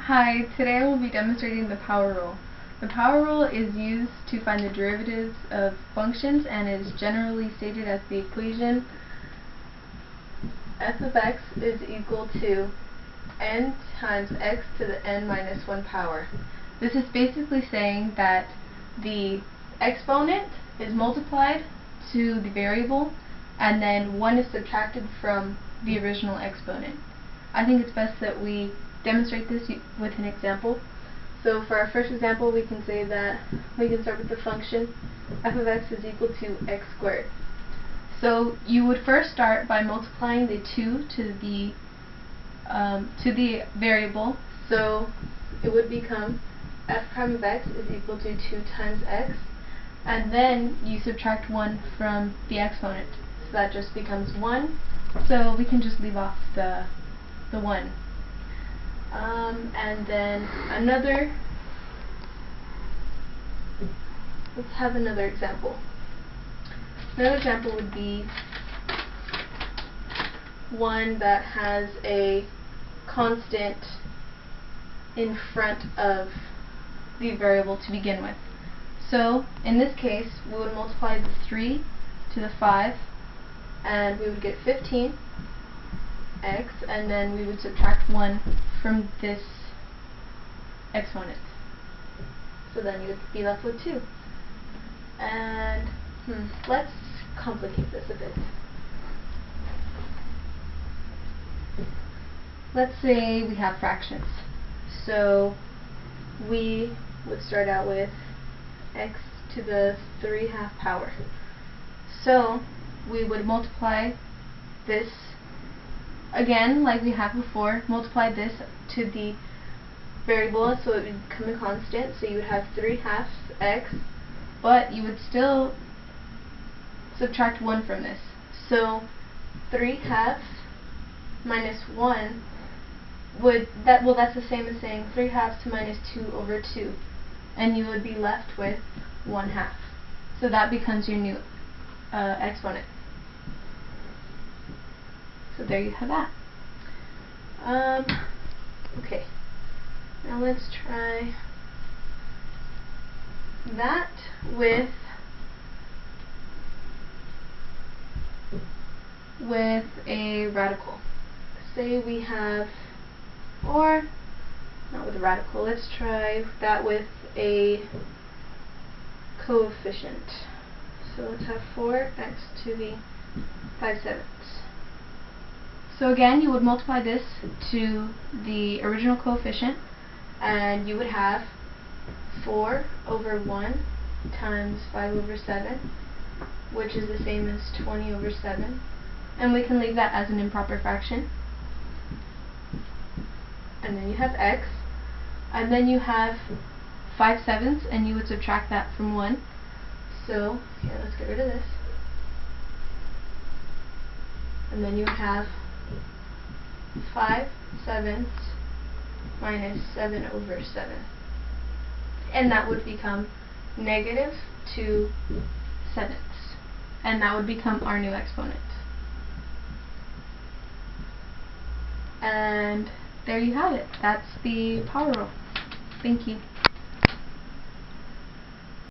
Hi, today I will be demonstrating the power rule. The power rule is used to find the derivatives of functions and is generally stated as the equation f of x is equal to n times x to the n minus 1 power. This is basically saying that the exponent is multiplied to the variable and then 1 is subtracted from the original exponent. I think it's best that we demonstrate this with an example. So for our first example, we can say that we can start with the function f of x is equal to x squared. So you would first start by multiplying the 2 to the variable. So it would become f prime of x is equal to 2 times x, and then you subtract 1 from the exponent. So that just becomes 1. So we can just leave off the 1. And then let's have another example. Another example would be one that has a constant in front of the variable to begin with. So in this case, we would multiply the 3 to the 5, and we would get 15x, and then we would subtract 1 from this exponent. So then you would be left with 2. And let's complicate this a bit. Let's say we have fractions. So we would start out with x to the 3/2 power. So we would multiply this again, like we have before, multiply this to the variable so it would become a constant. So you would have 3/2 x, but you would still subtract 1 from this. So 3/2 minus 1 that's the same as saying 3/2 minus 2 over 2, and you would be left with 1/2. So that becomes your new exponent. So there you have that. Okay, now let's try that with a radical. Say we have, or not with a radical, let's try that with a coefficient. So let's have 4x to the 5/7. So again, you would multiply this to the original coefficient, and you would have 4 over 1 times 5 over 7, which is the same as 20 over 7. And we can leave that as an improper fraction. And then you have x, and then you have 5/7, and you would subtract that from 1. So here, let's get rid of this. And then you have 5/7 minus 7 over 7. And that would become negative 2/7. And that would become our new exponent. And there you have it. That's the power rule. Thank you.